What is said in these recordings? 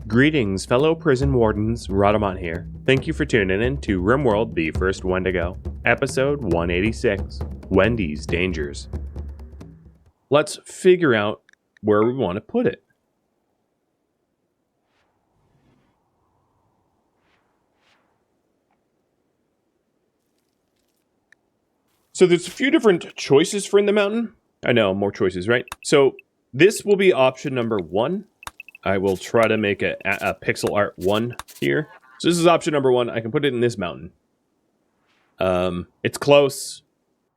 Greetings, fellow prison wardens, Rhadamant here. Thank you for tuning in to RimWorld, the first Wendigo, episode 186, Wendy's Dangers. Let's figure out where we want to put it. So there's a few different choices for in the mountain. I know, more choices, right? So this will be option number 1. I will try to make a pixel art 1 here. So this is option number 1. I can put it in this mountain. It's close.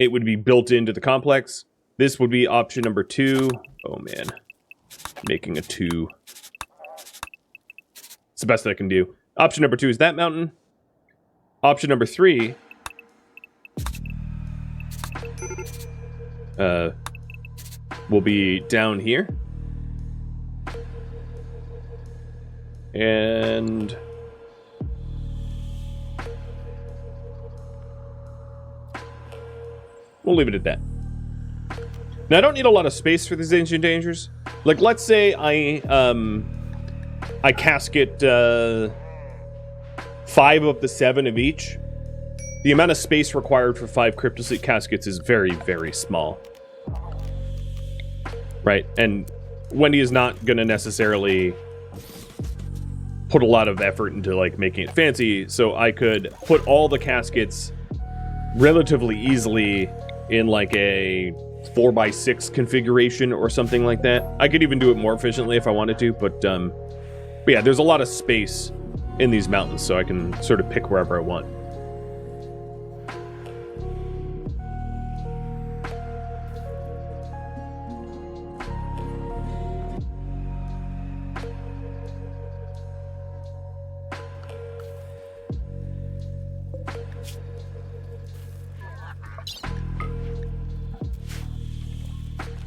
It would be built into the complex. This would be option number 2. Oh man, making a 2. It's the best that I can do. Option number 2 is that mountain. Option number 3 will be down here. And we'll leave it at that. Now, I don't need a lot of space for these ancient dangers. Like, let's say I casket 5 of the 7 of each. The amount of space required for 5 cryptosleep caskets is very, very small. Right? And Wendy is not going to necessarily put a lot of effort into like making it fancy, so I could put all the caskets relatively easily in like a 4x6 configuration or something like that. I could even do it more efficiently if I wanted to, but yeah, there's a lot of space in these mountains, so I can sort of pick wherever I want.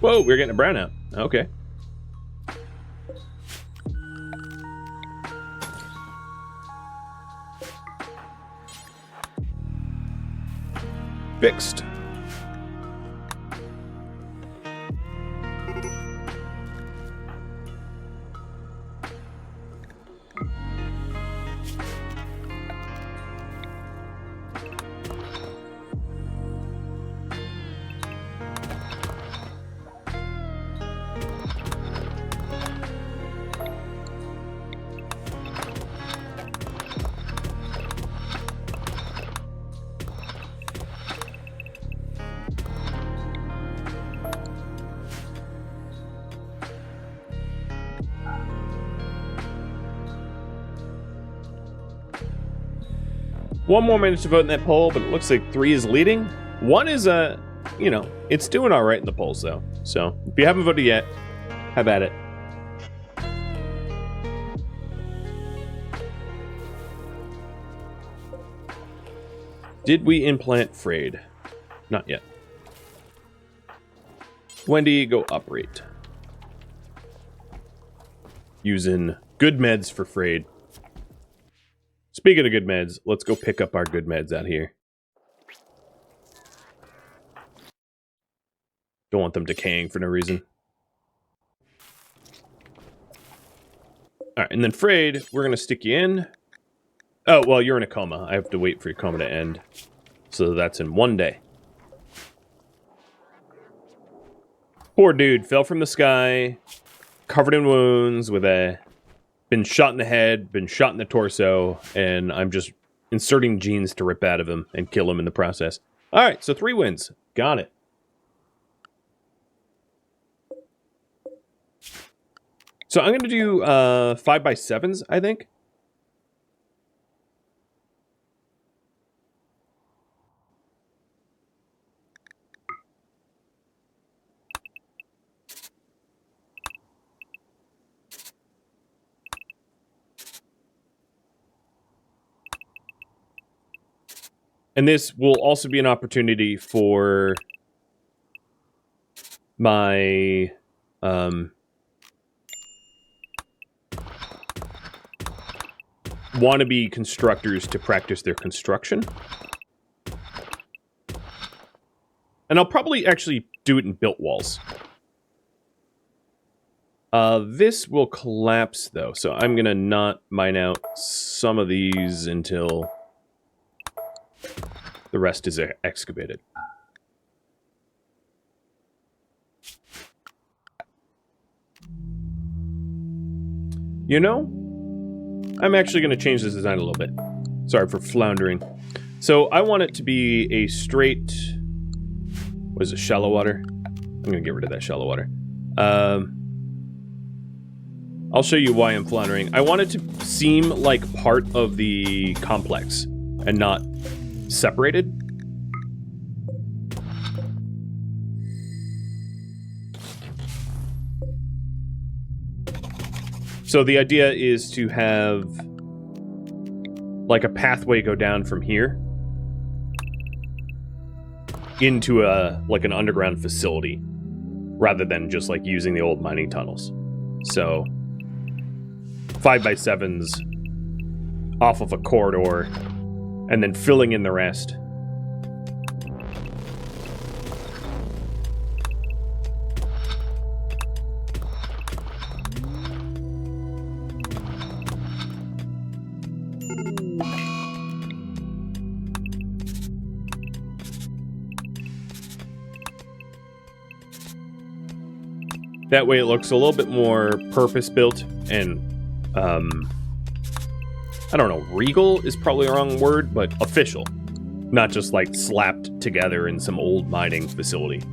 Whoa, we're getting a brownout. Okay. Fixed. One more minute to vote in that poll, but it looks like 3 is leading. 1 is, you know, it's doing all right in the polls, though. So, if you haven't voted yet, have at it. Did we implant Frayed? Not yet. Wendy, go operate. Using good meds for Frayed. Speaking of good meds, let's go pick up our good meds out here. Don't want them decaying for no reason. Alright, and then Frayed, we're going to stick you in. Oh, well, you're in a coma. I have to wait for your coma to end. So that's in 1 day. Poor dude, fell from the sky, covered in wounds, with a... been shot in the head, been shot in the torso, and I'm just inserting genes to rip out of him and kill him in the process. Alright, so 3 wins. Got it. So I'm going to do 5x7s, I think. And this will also be an opportunity for my wannabe constructors to practice their construction. And I'll probably actually do it in built walls. This will collapse, though, so I'm going to not mine out some of these until the rest is excavated. You know, I'm actually going to change this design a little bit. Sorry for floundering. So I want it to be a straight... What is it, shallow water? I'm going to get rid of that shallow water. I'll show you why I'm floundering. I want it to seem like part of the complex and not separated. So the idea is to have like a pathway go down from here into like an underground facility rather than just like using the old mining tunnels. So 5x7s off of a corridor and then filling in the rest. That way it looks a little bit more purpose-built and, I don't know, regal is probably the wrong word, but official. Not just, like, slapped together in some old mining facility.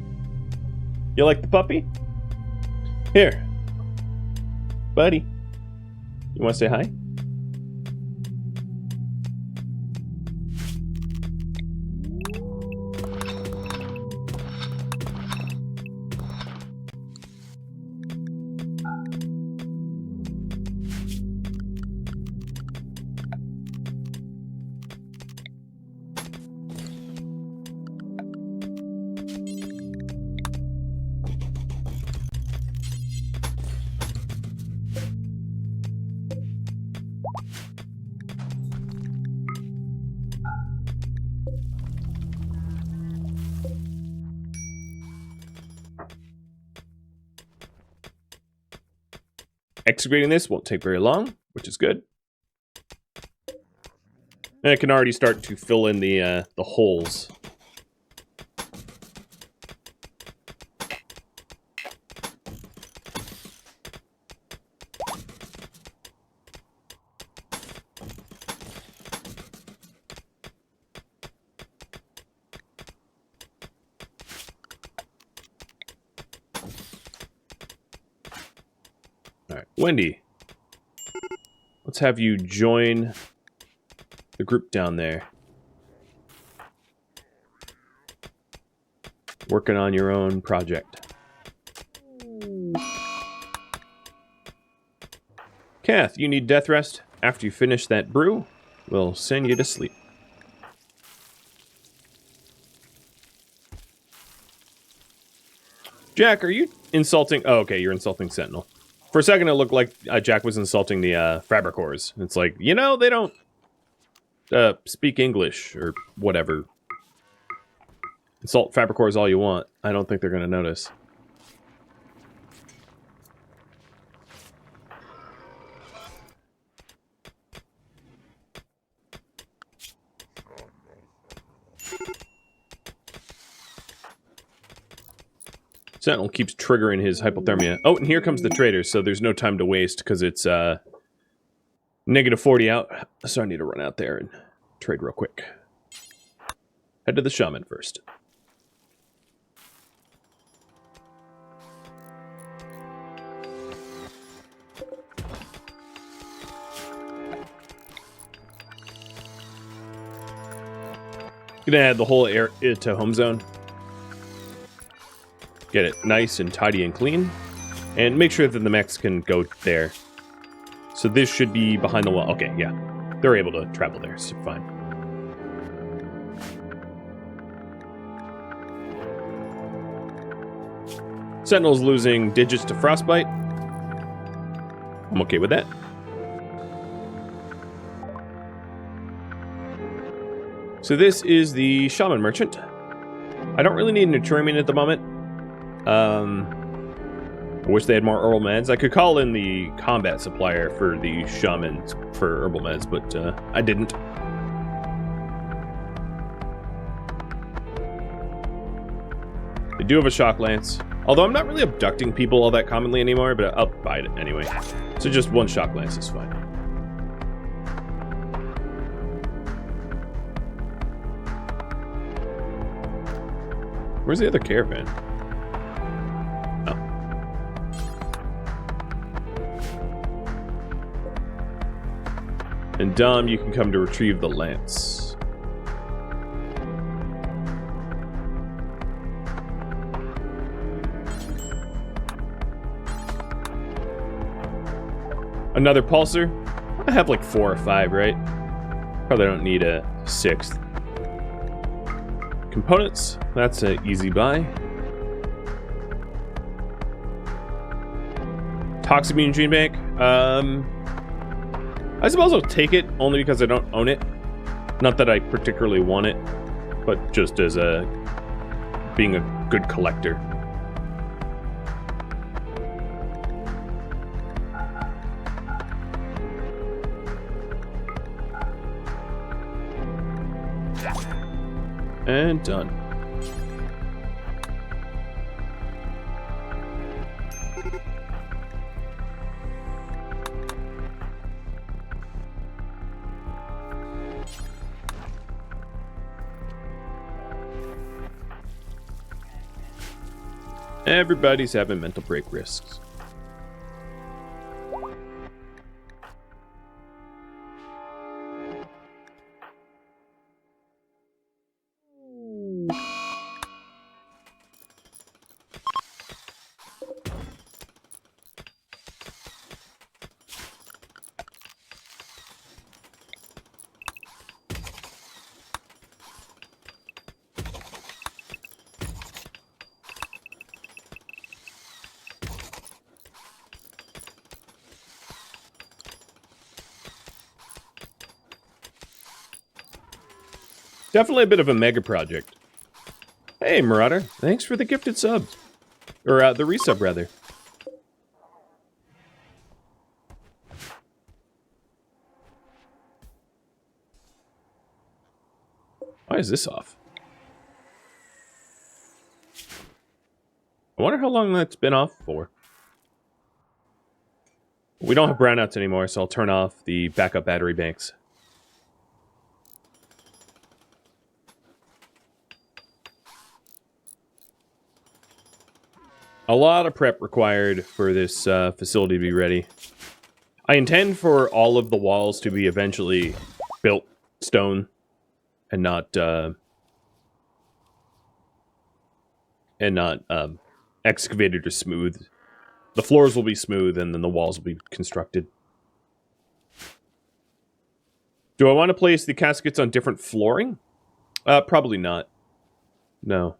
You like the puppy? Here. Buddy. You want to say hi? Excavating this won't take very long, which is good. And I can already start to fill in the holes. Alright, Wendy. Let's have you join the group down there. Working on your own project. Kath, you need death rest? After you finish that brew, we'll send you to sleep. Jack, are you insulting... Oh, okay, you're insulting Sentinel. For a second, it looked like Jack was insulting the Fabricors. It's like, you know, they don't speak English or whatever. Insult Fabricors all you want. I don't think they're going to notice. Sentinel keeps triggering his hypothermia. Oh, and here comes the trader, so there's no time to waste because it's negative 40 out. So I need to run out there and trade real quick. Head to the shaman first. Gonna add the whole area to home zone. Get it nice and tidy and clean. And make sure that the mechs can go there. So this should be behind the wall. Okay, yeah. They're able to travel there, so fine. Sentinel's losing digits to frostbite. I'm okay with that. So this is the shaman merchant. I don't really need a nutriment at the moment. I wish they had more herbal meds. I could call in the combat supplier for the shamans for herbal meds, but I didn't. They do have a shock lance. Although I'm not really abducting people all that commonly anymore, but I'll buy it anyway. So just one shock lance is fine. Where's the other caravan? Oh. And Dom, you can come to retrieve the lance. Another pulsar? I have like 4 or 5, right? Probably don't need a 6th. Components, that's an easy buy. Toximune Gene Bank. I suppose I'll take it only because I don't own it. Not that I particularly want it, but just as being a good collector. And done. Everybody's having mental break risks. Definitely a bit of a mega project. Hey, Marauder. Thanks for the gifted sub. Or, the resub, rather. Why is this off? I wonder how long that's been off for. We don't have brownouts anymore, so I'll turn off the backup battery banks. A lot of prep required for this facility to be ready. I intend for all of the walls to be eventually built stone and not excavated or smooth. The floors will be smooth and then the walls will be constructed. Do I want to place the caskets on different flooring? Probably not. No.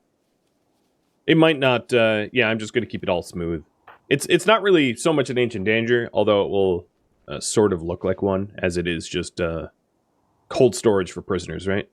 It might not, yeah, I'm just going to keep it all smooth. It's not really so much an ancient danger, although it will sort of look like one, as it is just cold storage for prisoners, right?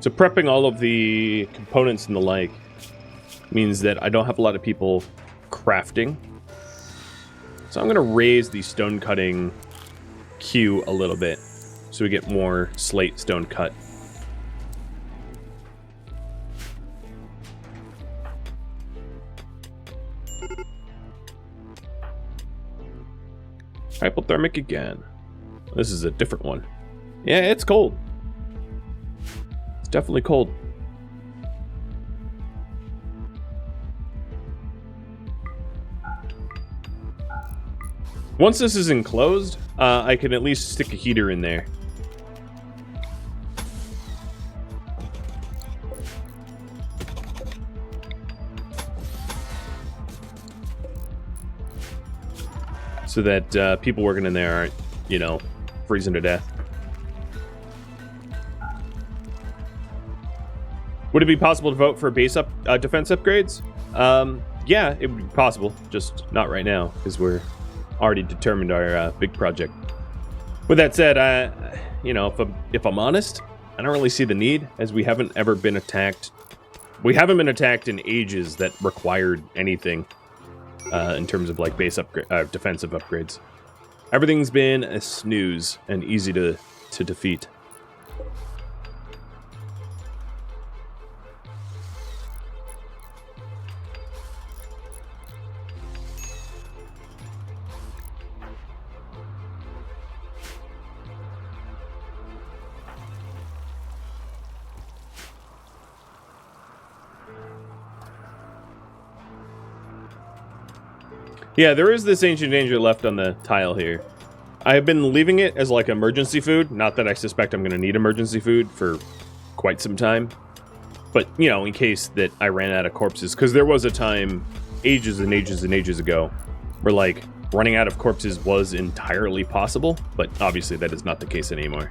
So prepping all of the components and the like means that I don't have a lot of people crafting. So I'm going to raise the stone cutting queue a little bit so we get more slate stone cut. Hypothermic again. This is a different one. Yeah, it's cold. It's definitely cold. Once this is enclosed, I can at least stick a heater in there. so that people working in there aren't, you know, freezing to death. Would it be possible to vote for base defense upgrades? Yeah, it would be possible, just not right now, because we're already determined our big project. With that said, you know, if I'm honest, I don't really see the need, as we haven't ever been attacked. We haven't been attacked in ages that required anything in terms of like base defensive upgrades. Everything's been a snooze and easy to defeat. Yeah, there is this ancient danger left on the tile here. I have been leaving it as like emergency food. Not that I suspect I'm going to need emergency food for quite some time. But, you know, in case that I ran out of corpses. Because there was a time, ages and ages and ages ago, where like running out of corpses was entirely possible. But obviously that is not the case anymore.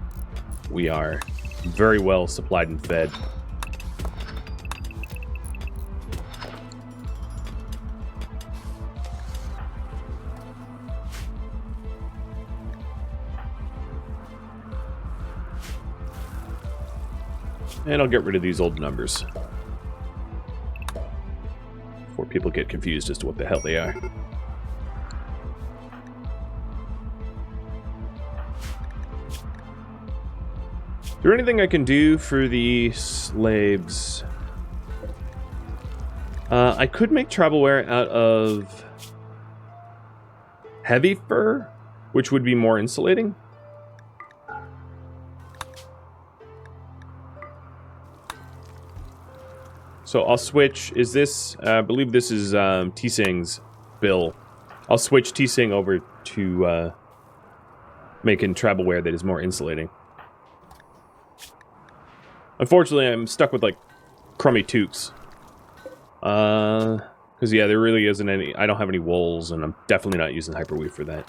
We are very well supplied and fed. And I'll get rid of these old numbers before people get confused as to what the hell they are. Is there anything I can do for the slaves? I could make travelware out of heavy fur, which would be more insulating. So I'll switch, is this, I believe this is T-Sing's bill. I'll switch T-Sing over to making travelware that is more insulating. Unfortunately, I'm stuck with, like, crummy toques. Because, yeah, there really isn't any, I don't have any wools, and I'm definitely not using hyperweave for that.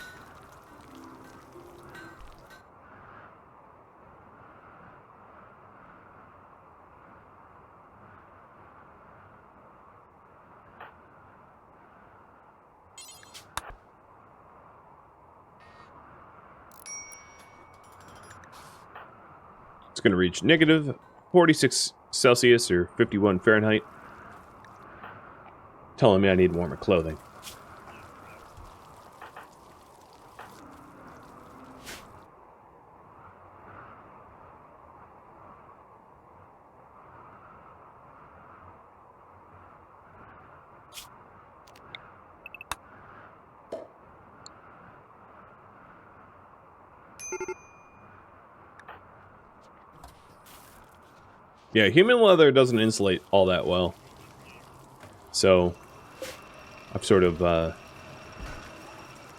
It's going to reach negative 46 Celsius or 51 Fahrenheit. Telling me I need warmer clothing. Yeah, human leather doesn't insulate all that well. So, I've sort of,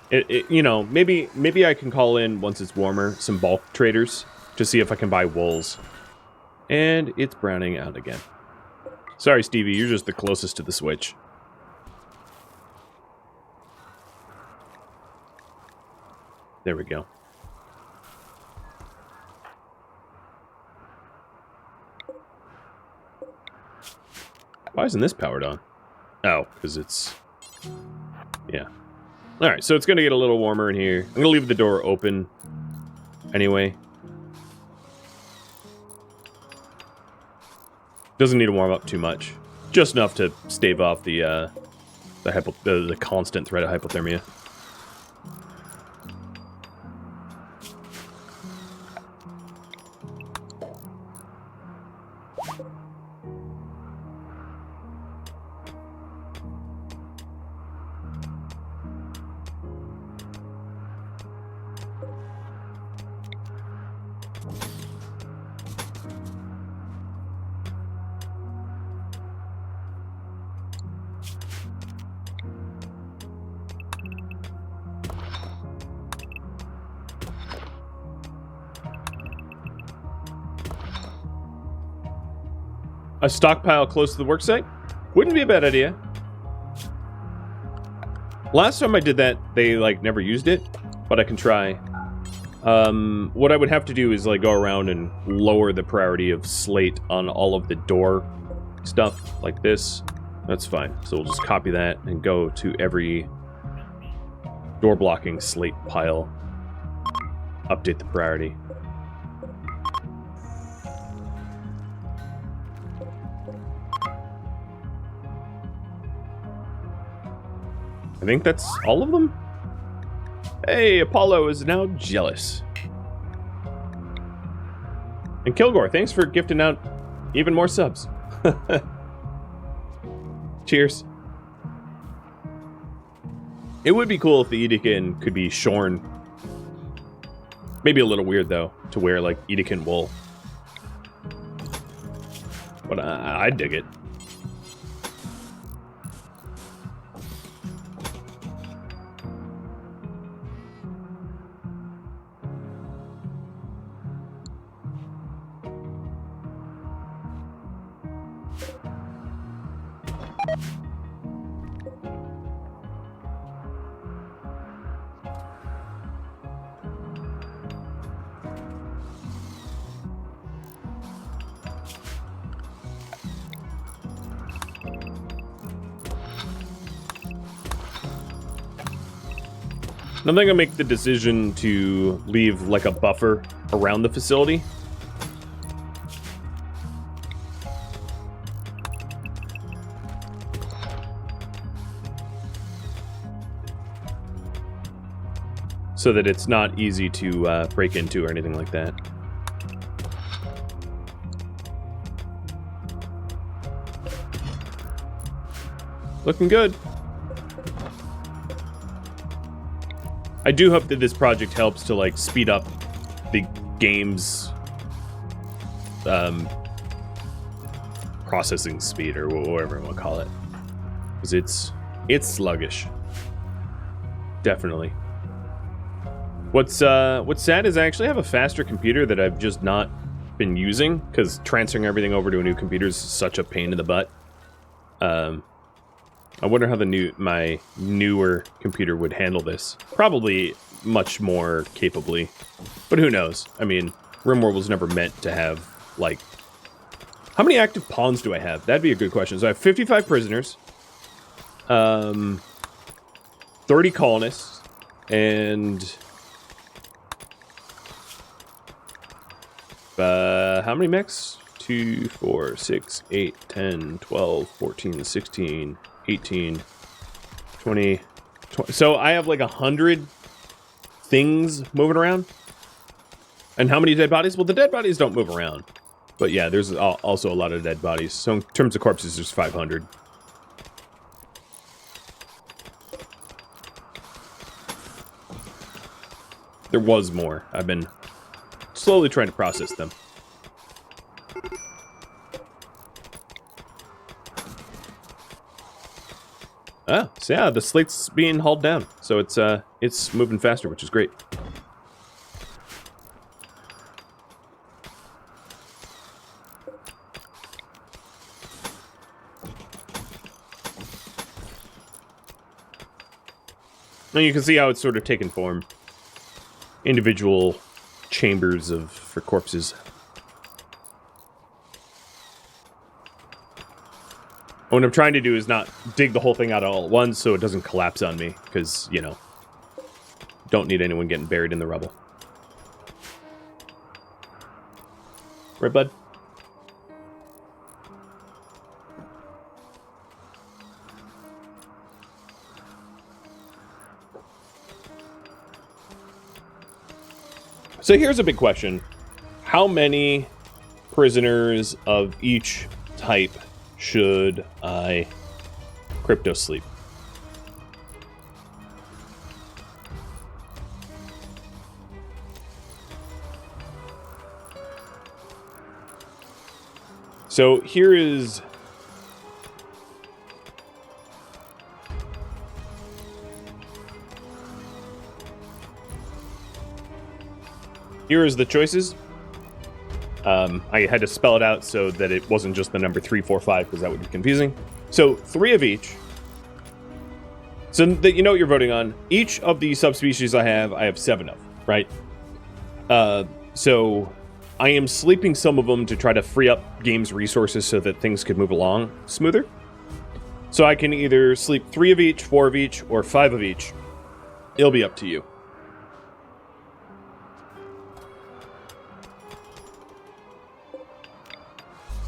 you know, maybe I can call in, once it's warmer, some bulk traders to see if I can buy wools. And it's browning out again. Sorry, Stevie, you're just the closest to the switch. There we go. Why isn't this powered on? Oh, because it's... Yeah. Alright, so it's going to get a little warmer in here. I'm going to leave the door open anyway. Doesn't need to warm up too much. Just enough to stave off the constant threat of hypothermia. A stockpile close to the worksite? Wouldn't be a bad idea. Last time I did that, they, like, never used it, but I can try. What I would have to do is, like, go around and lower the priority of slate on all of the door stuff, like this. That's fine. So we'll just copy that and go to every door blocking slate pile. Update the priority. I think that's all of them. Hey, Apollo is now jealous. And Kilgore, thanks for gifting out even more subs. Cheers. It would be cool if the Edekin could be shorn. Maybe a little weird, though, to wear, like, Edekin wool. But I dig it. I'm gonna make the decision to leave like a buffer around the facility. So that it's not easy to break into or anything like that. Looking good. I do hope that this project helps to, like, speed up the game's processing speed, or whatever you want to call it. Because it's sluggish. Definitely. What's sad is I actually have a faster computer that I've just not been using, because transferring everything over to a new computer is such a pain in the butt. I wonder how my newer computer would handle this. Probably much more capably, but who knows? I mean, RimWorld was never meant to have, like... How many active pawns do I have? That'd be a good question. So I have 55 prisoners, 30 colonists, and... how many mechs? 2, 4, 6, 8, 10, 12, 14, 16... 18, 20. So I have like 100 things moving around. And how many dead bodies? Well, the dead bodies don't move around. But yeah, there's also a lot of dead bodies. So in terms of corpses, there's 500. There was more. I've been slowly trying to process them. Oh, so yeah, the slate's being hauled down, so it's moving faster, which is great. And you can see how it's sort of taken form. Individual chambers for corpses. What I'm trying to do is not dig the whole thing out all at once so it doesn't collapse on me, because, you know, don't need anyone getting buried in the rubble. Right, bud? So here's a big question. How many prisoners of each type should I crypto sleep? So here is the choices. I had to spell it out so that it wasn't just the number 3, 4, 5, because that would be confusing. So 3 of each. So that you know what you're voting on. Each of the subspecies I have 7 of, right? So I am sleeping some of them to try to free up game's resources so that things could move along smoother. So I can either sleep 3 of each, 4 of each, or 5 of each. It'll be up to you.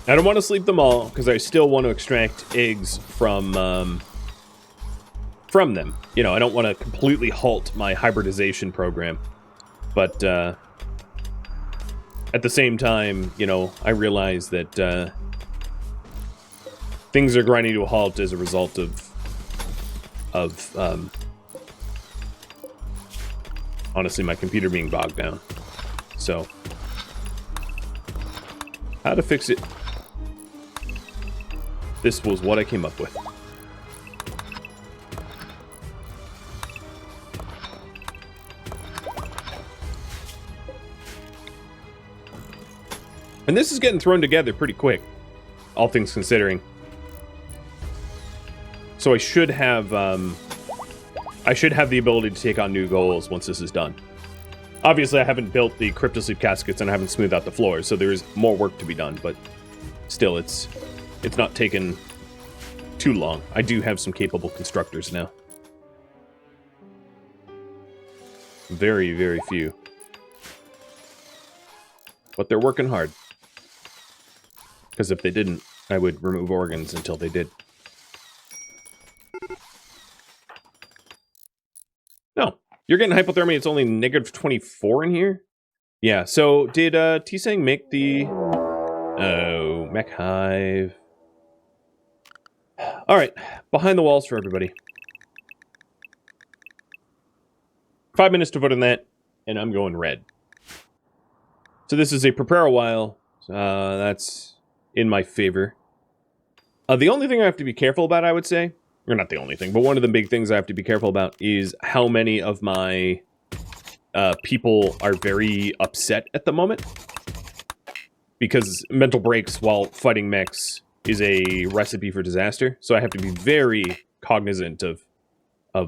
I don't want to sleep them all, because I still want to extract eggs from them. You know, I don't want to completely halt my hybridization program. But, at the same time, you know, I realize that, things are grinding to a halt as a result of honestly, my computer being bogged down. So, how to fix it? This was what I came up with. And this is getting thrown together pretty quick, all things considering. So I should have the ability to take on new goals once this is done. Obviously, I haven't built the cryptosleep caskets and I haven't smoothed out the floors, so there is more work to be done. But still, it's not taken too long. I do have some capable constructors now. Very, very few. But they're working hard. Because if they didn't, I would remove organs until they did. No, you're getting hypothermia. It's only negative 24 in here? Yeah, so did T-Sang make the... Oh, mech hive. Alright, behind the walls for everybody. 5 minutes to vote on that, and I'm going red. So this is a prepare a while. That's in my favor. The only thing I have to be careful about, I would say, or not the only thing, but one of the big things I have to be careful about is how many of my people are very upset at the moment. Because mental breaks while fighting mechs is a recipe for disaster. So I have to be very cognizant of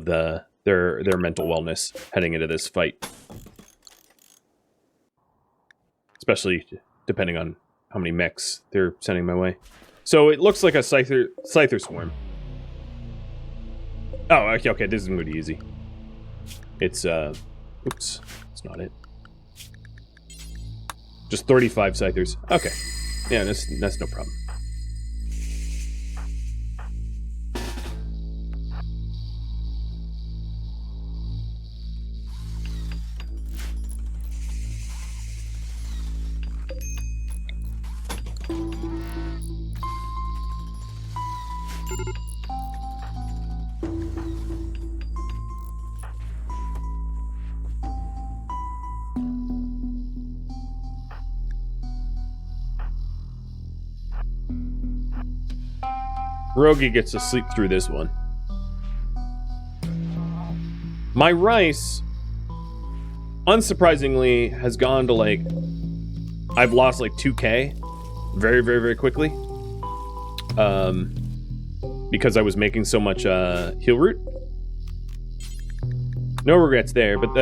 their mental wellness heading into this fight. Especially depending on how many mechs they're sending my way. So it looks like a Scyther swarm. Oh, okay, this is going to be easy. It's, oops, that's not it. Just 35 Scythers. Okay. Yeah, that's no problem. Rogi gets to sleep through this one. My rice, unsurprisingly, has gone to like... I've lost like 2k very, very, very quickly. Because I was making so much heal root. No regrets there, but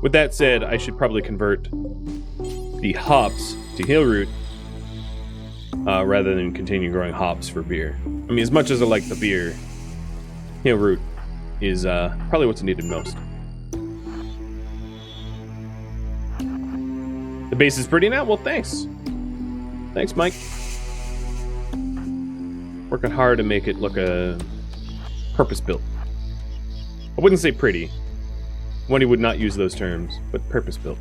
with that said, I should probably convert the hops to heal root rather than continue growing hops for beer. I mean, as much as I like the beer, heal root is probably what's needed most. The base is pretty now? Well, thanks. Thanks, Mike. Working hard to make it look purpose-built. I wouldn't say pretty. Wendy would not use those terms, but purpose-built.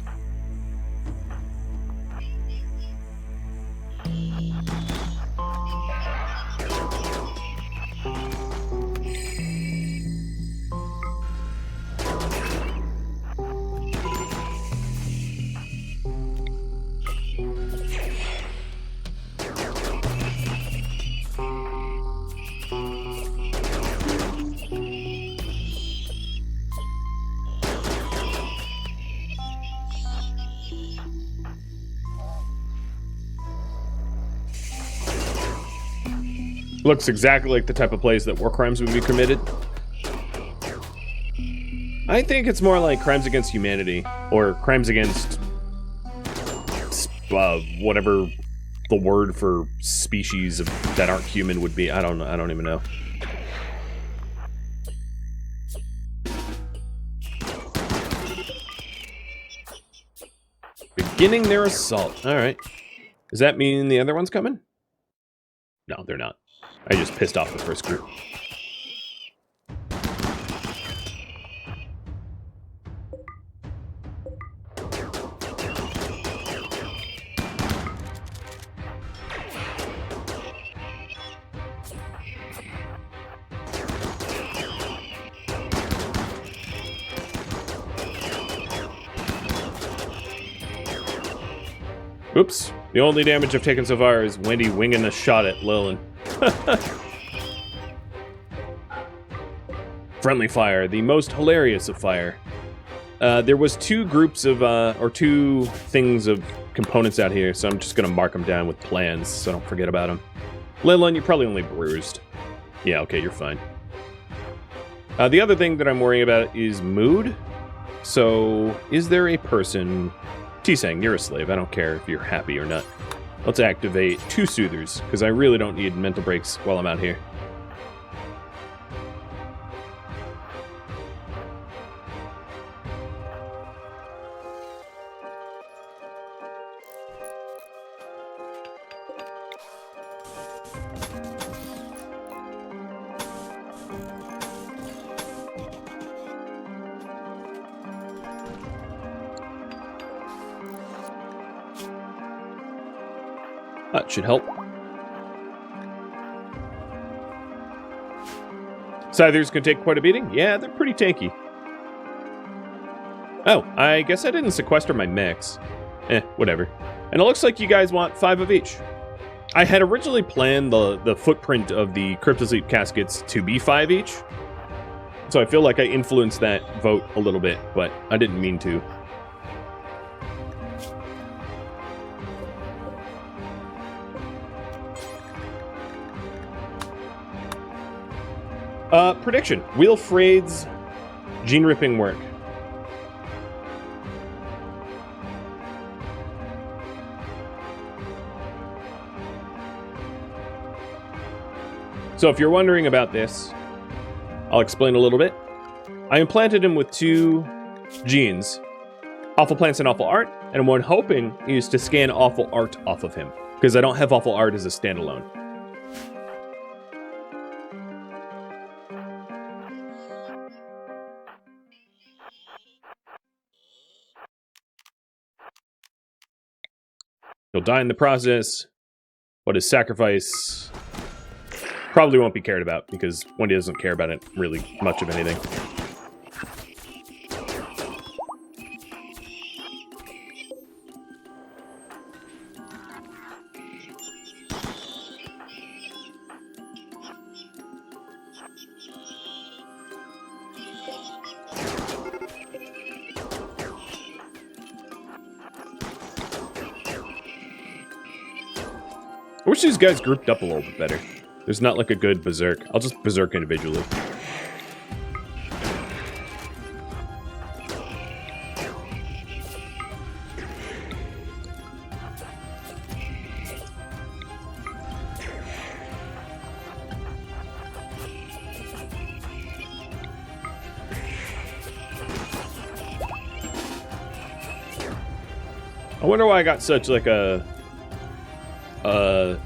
Looks exactly like the type of place that war crimes would be committed. I think it's more like crimes against humanity, or crimes against whatever the word for species that aren't human would be. I don't know. I don't even know. Beginning their assault. All right. Does that mean the other one's coming? No, they're not. I just pissed off the first group. Oops. The only damage I've taken so far is Wendy winging a shot at Lilin. Friendly fire, the most hilarious of fire. There was two groups of, or two things of components out here, so I'm just gonna mark them down with plans so I don't forget about them. Lilin, you're probably only bruised. Yeah, okay, you're fine. The other thing that I'm worrying about is mood. So, is there a person... T-Sang, you're a slave. I don't care if you're happy or not. Let's activate 2 soothers, because I really don't need mental breaks while I'm out here. That should help. Scythers can take quite a beating? Yeah, they're pretty tanky. Oh, I guess I didn't sequester my mechs. Whatever. And it looks like you guys want 5 of each. I had originally planned the footprint of the Cryptosleep caskets to be 5 each. So I feel like I influenced that vote a little bit, but I didn't mean to. Prediction. Will Freyd's gene ripping work? So if you're wondering about this, I'll explain a little bit. I implanted him with 2 genes, Awful Plants and Awful Art, and what I'm hoping is to scan Awful Art off of him, because I don't have Awful Art as a standalone. He'll die in the process, but his sacrifice probably won't be cared about, because Wendy doesn't care about it really much of anything. I wish these guys grouped up a little bit better. There's not like a good berserk. I'll just berserk individually. I wonder why I got such like a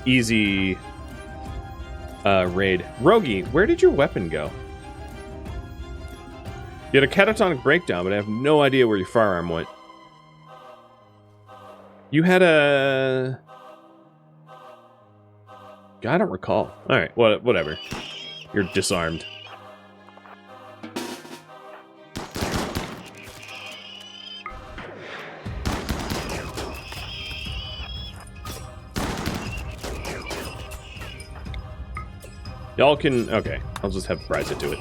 easy raid. Rogi, where did your weapon go? You had a catatonic breakdown, but I have no idea where your firearm went. You had a... I don't recall. Alright, whatever. You're disarmed. Y'all can... Okay, I'll just have Bryza do it.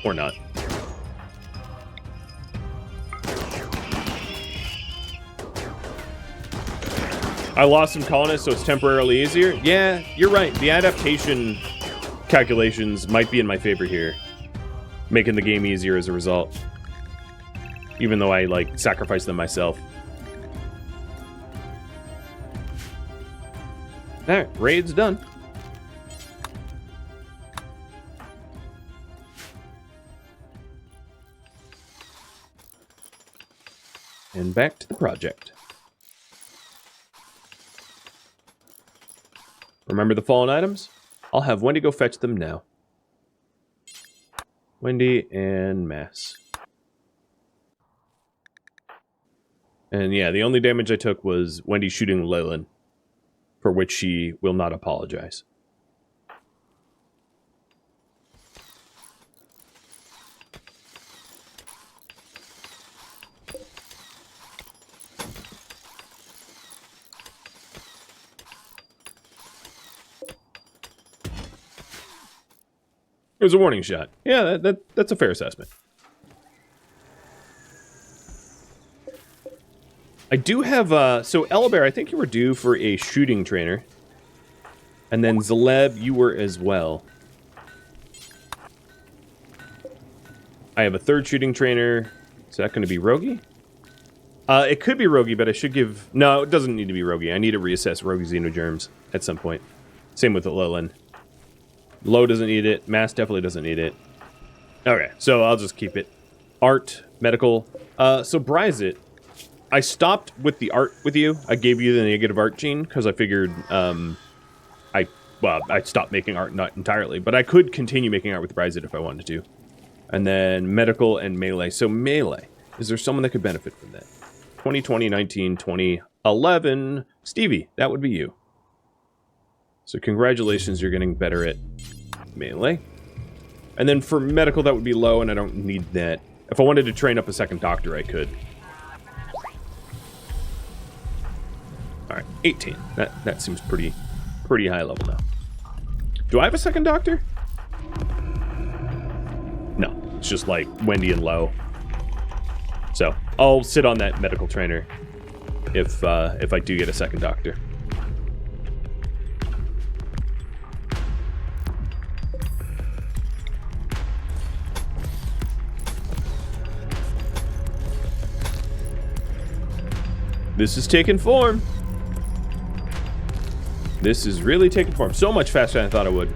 Or not. I lost some colonists, so it's temporarily easier? Yeah, you're right. The adaptation calculations might be in my favor here, making the game easier as a result. Even though I, like, sacrifice them myself. Alright, raid's done. And back to the project. Remember the fallen items? I'll have Wendy go fetch them now. Wendy and Mass. And yeah, the only damage I took was Wendy shooting Leyland, for which she will not apologize. It was a warning shot. Yeah, that's a fair assessment. I do have, so Elebear, I think you were due for a shooting trainer. And then Zaleb, you were as well. I have a third shooting trainer. Is that going to be Rogie? It could be Rogie, but I should give... No, it doesn't need to be Rogie. I need to reassess Rogie xenogerms at some point. Same with Leyland. Low doesn't need it. Mass definitely doesn't need it. Okay, so I'll just keep it. Art, medical. So Bryzit, I stopped with the art with you. I gave you the negative art gene because I figured I stopped making art, not entirely, but I could continue making art with Bryzit if I wanted to. And then medical and melee. So melee, is there someone that could benefit from that? 2020, 19, 20, 11. Stevie, that would be you. So congratulations, you're getting better at melee. And then for medical, that would be low, and I don't need that. If I wanted to train up a second doctor, I could. Alright, 18. That seems pretty high level now. Do I have a second doctor? No, it's just like Wendy and low. So I'll sit on that medical trainer if I do get a second doctor. This is taking form. This is really taking form. So much faster than I thought it would.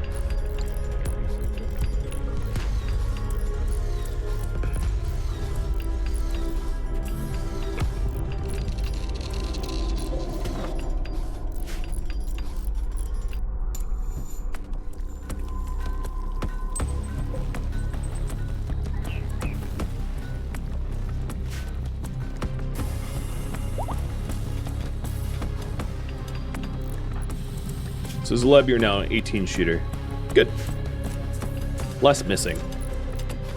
So Zaleb, you're now an 18 shooter. Good. Less missing.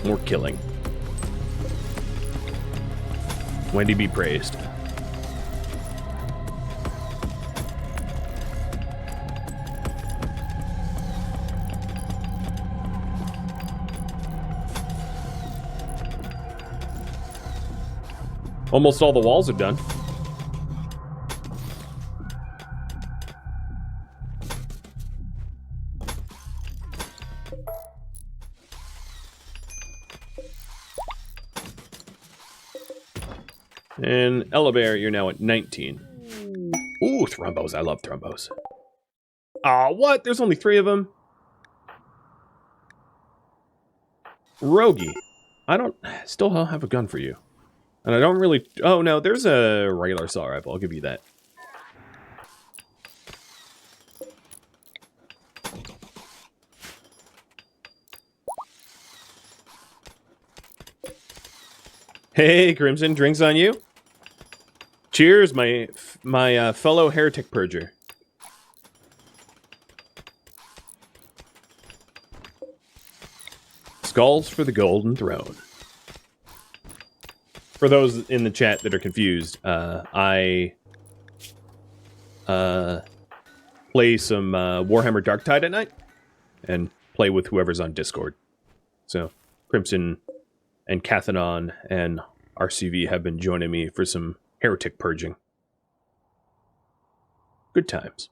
More killing. Wendy be praised. Almost all the walls are done. And Elebear, you're now at 19. Ooh, Thrumbos. I love Thrumbos. Aw, what? There's only 3 of them? Rogie. Still don't have a gun for you. And I don't really... Oh, no, there's a regular assault rifle. I'll give you that. Hey, Crimson, drinks on you? Cheers, my fellow heretic purger. Skulls for the Golden Throne. For those in the chat that are confused, I play some Warhammer Darktide at night and play with whoever's on Discord. So, Crimson and Cathanon and RCV have been joining me for some heretic purging. Good times.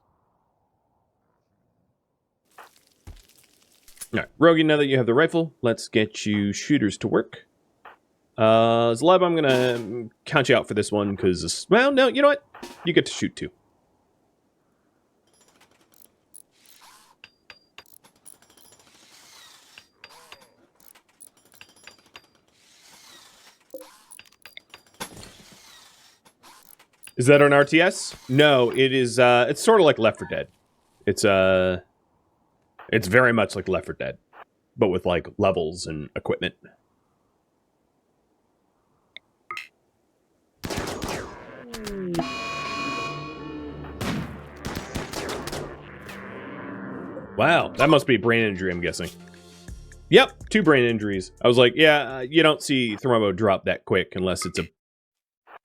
All right, Rogi, now that you have the rifle, let's get you shooters to work. Zleb, I'm gonna count you out for this one because, well, no, you know what? You get to shoot too. Is that an RTS? No, it is, it's sort of like Left 4 Dead. It's very much like Left 4 Dead, but with, like, levels and equipment. Wow, that must be brain injury, I'm guessing. Yep, 2 brain injuries. I was like, yeah, you don't see Thrumbo drop that quick unless it's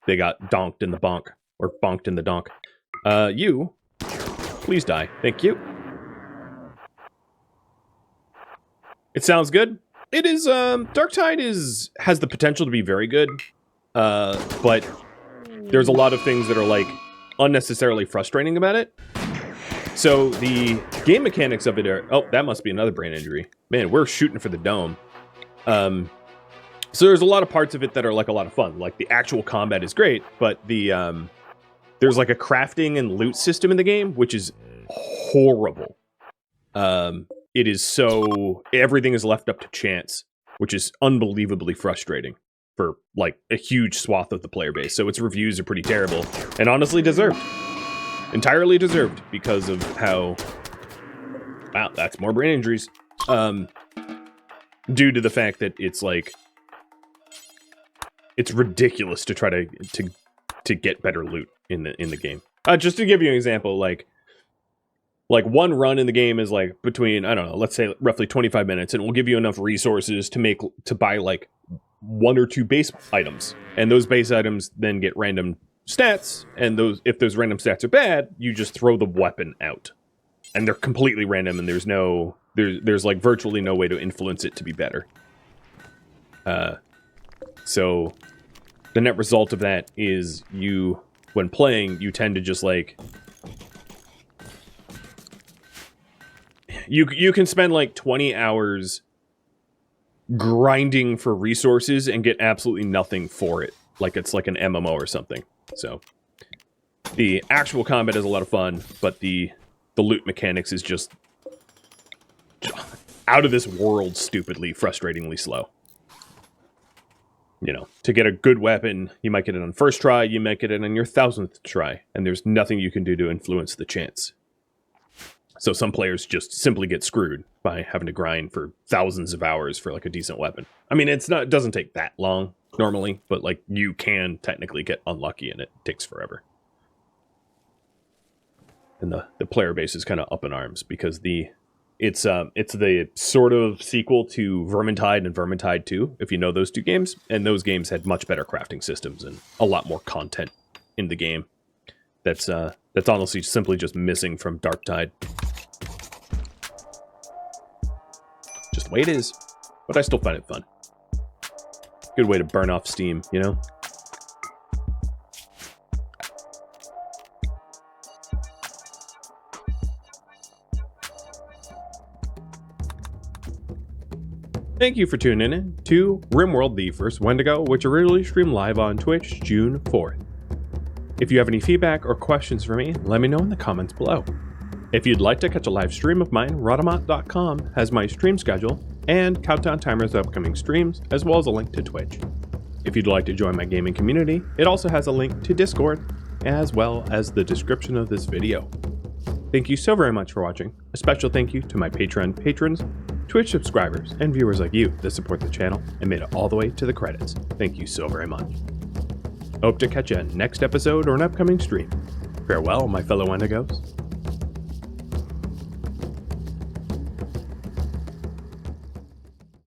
they got donked in the bonk. Or bonked in the donk. You, please die. Thank you. It sounds good. It is, Darktide has the potential to be very good. But there's a lot of things that are, like, unnecessarily frustrating about it. So the game mechanics of it are... Oh, that must be another brain injury. Man, we're shooting for the dome. So there's a lot of parts of it that are, like, a lot of fun. Like, the actual combat is great, but the, there's like a crafting and loot system in the game, which is horrible. It is so... Everything is left up to chance, which is unbelievably frustrating for, like, a huge swath of the player base. So its reviews are pretty terrible, and honestly deserved. Entirely deserved, because of how... Wow, that's more brain injuries. Due to the fact that it's, like... It's ridiculous to try to get better loot in the game. Just to give you an example, like one run in the game is like between, I don't know, let's say roughly 25 minutes, and it will give you enough resources to buy like 1 or 2 base items, and those base items then get random stats, and if those random stats are bad, you just throw the weapon out, and they're completely random, and there's like virtually no way to influence it to be better. So the net result of that is when playing, you tend to just like... You can spend like 20 hours grinding for resources and get absolutely nothing for it. Like it's like an MMO or something. So the actual combat is a lot of fun, but the loot mechanics is just out of this world, stupidly, frustratingly slow. You know, to get a good weapon, you might get it on first try, you might get it on your 1000th try, and there's nothing you can do to influence the chance. So some players just simply get screwed by having to grind for thousands of hours for like a decent weapon. I mean, it doesn't take that long normally, but like you can technically get unlucky and it takes forever. And the player base is kind of up in arms because it's the sort of sequel to Vermintide and Vermintide 2, if you know those 2 games, and those games had much better crafting systems and a lot more content in the game. That's honestly simply just missing from Darktide. Just the way it is, but I still find it fun. Good way to burn off steam, you know? Thank you for tuning in to RimWorld, the first Wendigo, which originally streamed live on Twitch June 4th. If you have any feedback or questions for me, let me know in the comments below. If you'd like to catch a live stream of mine, Rhadamant.com has my stream schedule and countdown timers of upcoming streams, as well as a link to Twitch. If you'd like to join my gaming community, it also has a link to Discord, as well as the description of this video. Thank you so very much for watching. A special thank you to my Patreon patrons, Twitch subscribers, and viewers like you that support the channel and made it all the way to the credits. Thank you so very much. Hope to catch you next episode or an upcoming stream. Farewell, my fellow Wendigos.